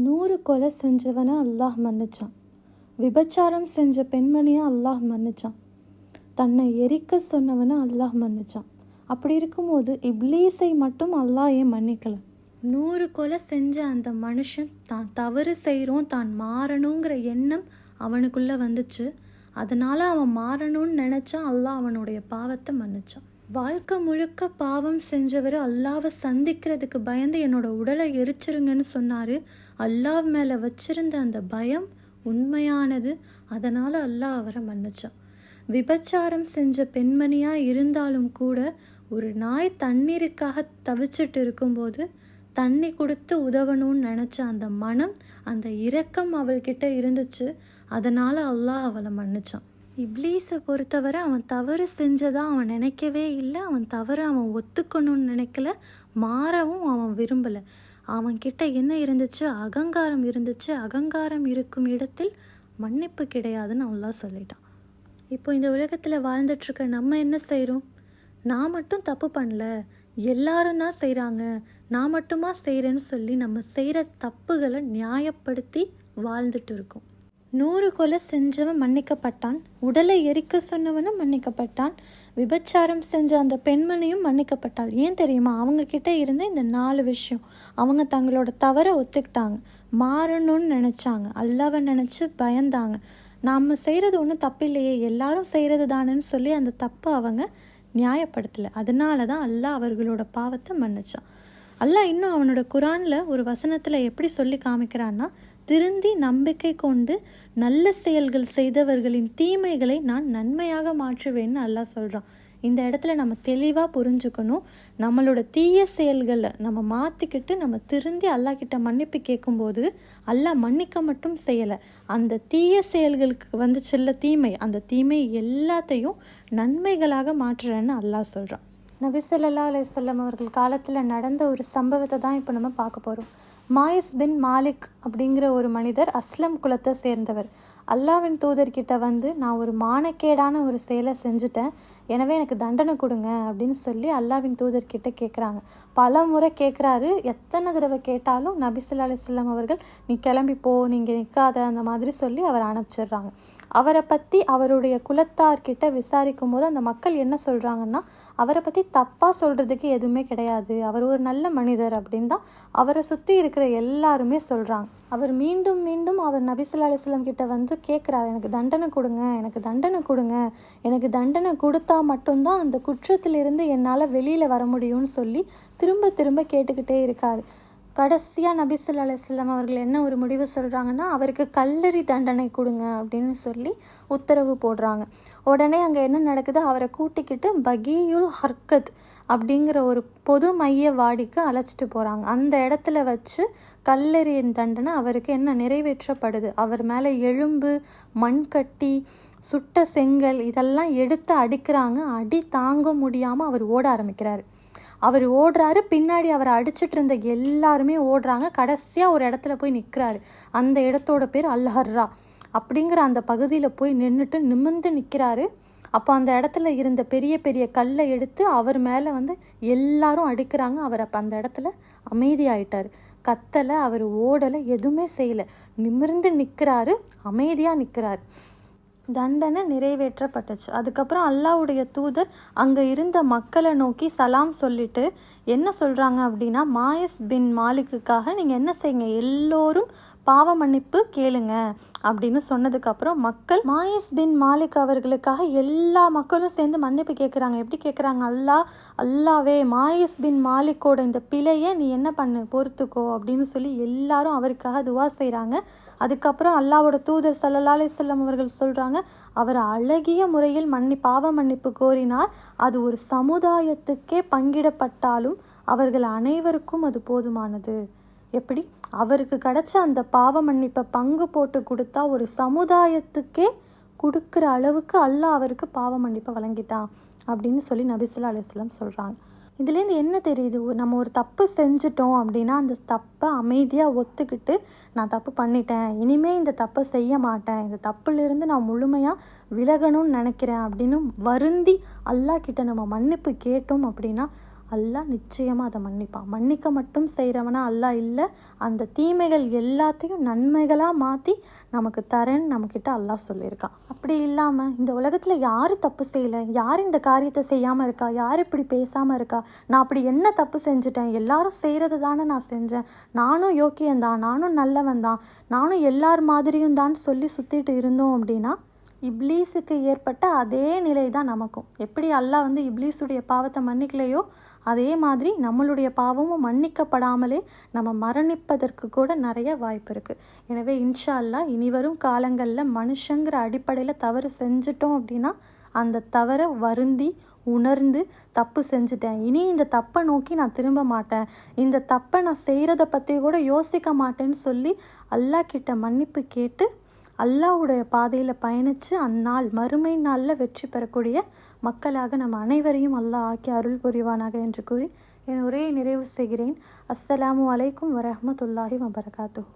100 கொலை செஞ்சவனை அல்லாஹ் மன்னிச்சான். விபச்சாரம் செஞ்ச பெண்மணியை அல்லாஹ் மன்னிச்சான். தன்னை எரிக்க சொன்னவனை அல்லாஹ் மன்னிச்சான். அப்படி இருக்கும்போது இப்லீஸை மட்டும் அல்லாஹ் ஏன் மன்னிக்கலை? 100 கொலை செஞ்ச அந்த மனுஷன் தான் தவறு செய்கிறோம், தான் மாறணுங்கிற எண்ணம் அவனுக்குள்ளே வந்துச்சு. அதனால் அவன் மாறணும்னு நினச்சா அல்லாஹ் அவனுடைய பாவத்தை மன்னிச்சான். வாழ்க்கை முழுக்க பாவம் செஞ்சவர் அல்லாவை சந்திக்கிறதுக்கு பயந்து என்னோட உடலை எரிச்சிருங்கன்னு சொன்னார். அல்லாஹ் மேலே வச்சிருந்த அந்த பயம் உண்மையானது. அதனால் அல்லாஹ் அவரை மன்னிச்சான். விபச்சாரம் செஞ்ச பெண்மணியாக இருந்தாலும் கூட ஒரு நாய் தண்ணீருக்காக தவிச்சிட்டு இருக்கும்போது தண்ணி கொடுத்து உதவணும்னு நினச்ச அந்த மனம், அந்த இரக்கம் அவள்கிட்ட இருந்துச்சு. அதனால் அல்லாஹ் அவளை மன்னிச்சான். இப்லீஸை பொறுத்தவரை அவன் தவறு செஞ்சதாக அவன் நினைக்கவே இல்லை. அவன் தவறு அவன் ஒத்துக்கணும்னு நினைக்கல, மாறவும் அவன் விரும்பலை. அவன்கிட்ட என்ன இருந்துச்சு? அகங்காரம் இருந்துச்சு. அகங்காரம் இருக்கும் இடத்தில் மன்னிப்பு கிடையாதுன்னு அல்லாஹ் சொல்லிட்டான். இப்போ இந்த உலகத்தில் வாழ்ந்துட்டுருக்க நம்ம என்ன செய்கிறோம்? நான் மட்டும் தப்பு பண்ணல, எல்லாரும் தான் செய்கிறாங்க, நான் மட்டுமா செய்கிறேன்னு சொல்லி நம்ம செய்கிற தப்புகளை நியாயப்படுத்தி வாழ்ந்துட்டு இருக்கோம். 100 கொலை செஞ்சவன் மன்னிக்கப்பட்டான். உடலை எரிக்க சொன்னவனும் மன்னிக்கப்பட்டான். விபச்சாரம் செஞ்ச அந்த பெண்மணியும் மன்னிக்கப்பட்டாள். ஏன் தெரியுமா? அவங்கக்கிட்ட இருந்த இந்த 4 விஷயம். அவங்க தங்களோட தவறை ஒத்துக்கிட்டாங்க, மாறணும்னு நினச்சாங்க, அல்லாவை நினச்சி பயந்தாங்க. நாம் செய்கிறது ஒன்றும் தப்பு இல்லையே, எல்லாரும் செய்கிறது தானேன்னு சொல்லி அந்த தப்பை அவங்க நியாயப்படுத்தலை. அதனால தான் அல்லாஹ் அவர்களோட பாவத்தை மன்னிச்சான். அல்லாஹ் இன்னும் அவனோட குரானில் ஒரு வசனத்தில் எப்படி சொல்லி காமிக்கிறான்னா, திருந்தி நம்பிக்கை கொண்டு நல்ல செயல்கள் செய்தவர்களின் தீமைகளை நான் நன்மையாக மாற்றுவேன்னு அல்லாஹ் சொல்கிறான். இந்த இடத்துல நம்ம தெளிவாக புரிஞ்சுக்கணும். நம்மளோட தீய செயல்களை நம்ம மாற்றிக்கிட்டு நம்ம திருந்தி அல்லாஹ் கிட்ட மன்னிப்பு கேட்கும்போது அல்லாஹ் மன்னிக்க மட்டும் செய்யலை, அந்த தீய செயல்களுக்கு வந்துச்சுல்ல தீமை, அந்த தீமை எல்லாத்தையும் நன்மைகளாக மாற்றுறேன்னு அல்லாஹ் சொல்கிறான். நபி ஸல்லல்லாஹு அலைஹி வஸல்லம் அவர்கள் காலத்தில் நடந்த ஒரு சம்பவத்தை தான் இப்போ நம்ம பார்க்க போகிறோம். மாயிஸ் பின் மாலிக் அப்படிங்கிற ஒரு மனிதர் அஸ்லம் குலத்தை சேர்ந்தவர். அல்லாவின் தூதர்கிட்ட வந்து, நான் ஒரு மானக்கேடான ஒரு செயலை செஞ்சுட்டேன், எனவே எனக்கு தண்டனை கொடுங்க அப்படின்னு சொல்லி அல்லாவின் தூதர்கிட்ட கேட்குறாங்க. பல முறை கேட்குறாரு. எத்தனை தடவை கேட்டாலும் நபி ஸல்லல்லாஹு அலைஹி வஸல்லம் அவர்கள் நீ கிளம்பி போ, நீங்கள் நிற்காத, அந்த மாதிரி சொல்லி அவரை அனுப்பிச்சிடுறாங்க. அவரை பற்றி அவருடைய குலத்தார்கிட்ட விசாரிக்கும் போது அந்த மக்கள் என்ன சொல்கிறாங்கன்னா, அவரை பற்றி தப்பாக சொல்கிறதுக்கு எதுவுமே கிடையாது, அவர் ஒரு நல்ல மனிதர் அப்படின்னு தான் அவரை சுற்றி இருக்கிற எல்லாருமே சொல்கிறாங்க. அவர் மீண்டும் மீண்டும் அவர் நபி ஸல்லல்லாஹு அலைஹி வஸல்லம் கிட்ட வந்து கேட்குறாரு, எனக்கு தண்டனை கொடுங்க, எனக்கு தண்டனை கொடுங்க, எனக்கு தண்டனை கொடுத்தா மட்டும்தான் அந்த குற்றத்திலிருந்து என்னால் வெளியில் வர முடியும்னு சொல்லி திரும்ப திரும்ப கேட்டுக்கிட்டே இருக்கார். கடைசியாக நபி ஸல்லல்லாஹு அலைஹி வஸல்லம் அவர்கள் என்ன ஒரு முடிவு சொல்கிறாங்கன்னா, அவருக்கு கல்லறி தண்டனை கொடுங்க அப்படின்னு சொல்லி உத்தரவு போடுறாங்க. உடனே அங்கே என்ன நடக்குது? அவரை கூட்டிக்கிட்டு பகீயுல் ஹர்கத் அப்படிங்கிற ஒரு பொது மைய வாடிக்கு அழைச்சிட்டு போகிறாங்க. அந்த இடத்துல வச்சு கல்லெறியின் தண்டனை அவருக்கு என்ன நிறைவேற்றப்படுது? அவர் மேலே எலும்பு, மண்கட்டி, சுட்ட செங்கல் இதெல்லாம் எடுத்து அடிக்கிறாங்க. அடி தாங்க முடியாமல் அவர் ஓட ஆரம்பிக்கிறாரு. அவர் ஓடுறாரு, பின்னாடி அவரை அடிச்சிட்டு இருந்த எல்லாருமே ஓடுறாங்க. கடைசியாக ஒரு இடத்துல போய் நிற்கிறாரு. அந்த இடத்தோட பேர் அல் ஹர்ரா அப்படிங்கிற அந்த பகுதியில் போய் நின்றுட்டு நிமிர்ந்து நிற்கிறாரு. அப்போ அந்த இடத்துல இருந்த பெரிய பெரிய கல்லை எடுத்து அவர் மேலே வந்து எல்லாரும் அடிக்கிறாங்க. அவர் அப்போ அந்த இடத்துல அமைதியாயிட்டார். கத்தலை, அவர் ஓடலை, எதுவுமே செய்யலை, நிமிர்ந்து நிற்கிறாரு, அமைதியாக நிற்கிறாரு. தண்டனை நிறைவேற்றப்பட்டுச்சு. அதுக்கப்புறம் அல்லாஹ்வுடைய தூதர் அங்கே இருந்த மக்களை நோக்கி சலாம் சொல்லிட்டு என்ன சொல்கிறாங்க அப்படின்னா, மாயிஸ் பின் மாலிக்குக்காக நீங்கள் என்ன செய்யுங்க, எல்லோரும் பாவ மன்னிப்பு கேளுங்க அப்படின்னு சொன்னதுக்கப்புறம் மக்கள் மாயிஸ் பின் மாலிக் அவர்களுக்காக எல்லா மக்களும் சேர்ந்து மன்னிப்பு கேட்குறாங்க. எப்படி கேட்குறாங்க? அல்லாவே மாயிஸ் பின் மாலிக்கோட இந்த பிழையை நீ என்ன பண்ணு, பொறுத்துக்கோ அப்படின்னு சொல்லி எல்லாரும் அவருக்காக துவா செய்கிறாங்க. அதுக்கப்புறம் அல்லாஹ்வோட தூதர் ஸல்லல்லாஹு அலைஹி வஸல்லம் அவர்கள் சொல்கிறாங்க, அவர் அழகிய முறையில் பாவ மன்னிப்பு கோரினார். அது ஒரு சமுதாயத்துக்கே பங்கிடப்பட்டாலும் அவர்கள் அனைவருக்கும் அது போதுமானது. எப்படி? அவருக்கு கிடைச்ச அந்த பாவ மன்னிப்பை பங்கு போட்டு கொடுத்தா ஒரு சமுதாயத்துக்கே கொடுக்குற அளவுக்கு அல்லாஹ் அவருக்கு பாவ மன்னிப்பை வழங்கிட்டான் அப்படின்னு சொல்லி நபி ஸல்லல்லாஹு அலைஹி வஸல்லம் சொல்கிறாங்க. இதுலேருந்து என்ன தெரியுது? நம்ம ஒரு தப்பு செஞ்சிட்டோம் அப்படின்னா அந்த தப்பை அமைதியாக ஒத்துக்கிட்டு, நான் தப்பு பண்ணிட்டேன், இனிமேல் இந்த தப்பை செய்ய மாட்டேன், இந்த தப்புலேருந்து நான் முழுமையாக விலகணும்னு நினைக்கிறேன் அப்படின்னு வருந்தி அல்லாஹ் கிட்ட நம்ம மன்னிப்பு கேட்டோம் அப்படின்னா அல்லாஹ் நிச்சயமாக அதை மன்னிப்பான். மன்னிக்க மட்டும் செய்கிறவனா அல்லாஹ் இல்லை, அந்த தீமைகள் எல்லாத்தையும் நன்மைகளாக மாற்றி நமக்கு தரேன்னு நம்மக்கிட்ட அல்லாஹ் சொல்லியிருக்கான். அப்படி இல்லாமல் இந்த உலகத்தில் யார் தப்பு செய்யலை, யார் இந்த காரியத்தை செய்யாமல் இருக்கா, யார் இப்படி பேசாமல் இருக்கா, நான் அப்படி என்ன தப்பு செஞ்சுட்டேன், எல்லாரும் செய்கிறது தானே நான் செஞ்சேன், நானும் யோக்கியந்தான், நானும் நல்லவன் தான், நானும் எல்லார் மாதிரியும் தான் சொல்லி சுற்றிட்டு இருந்தோம் அப்படின்னா இப்லீஸுக்கு ஏற்பட்ட அதே நிலை தான் நமக்கும். எப்படி அல்லாஹ் இப்லீஸுடைய பாவத்தை மன்னிக்கலையோ அதே மாதிரி நம்மளுடைய பாவமும் மன்னிக்கப்படாமலே நம்ம மரணிப்பதற்கு கூட நிறைய வாய்ப்பு இருக்குது. எனவே இன்ஷா அல்லாஹ் இனிவரும் காலங்களில் மனுஷங்கிற அடிப்படையில் தவறு செஞ்சிட்டோம் அப்படின்னா அந்த தவறை வருந்தி உணர்ந்து தப்பு செஞ்சுட்டேன், இனி இந்த தப்பை நோக்கி நான் திரும்ப மாட்டேன், இந்த தப்பை நான் செய்கிறத பற்றி கூட யோசிக்க மாட்டேன்னு சொல்லி அல்லாஹ் கிட்ட மன்னிப்பு கேட்டு அல்லாஹ்வுடைய பாதையில் பயணித்து அந்நாள் மறுமை நாளில் வெற்றி பெறக்கூடிய மக்களாக நம்ம அனைவரையும் அல்லாஹ் ஆக்கி அருள் புரிவானாக என்று கூறி என் உரையை நிறைவு செய்கிறேன். அஸ்ஸலாமு அலைக்கும் வரஹ்மத்துல்லாஹி வபரகாத்துஹு.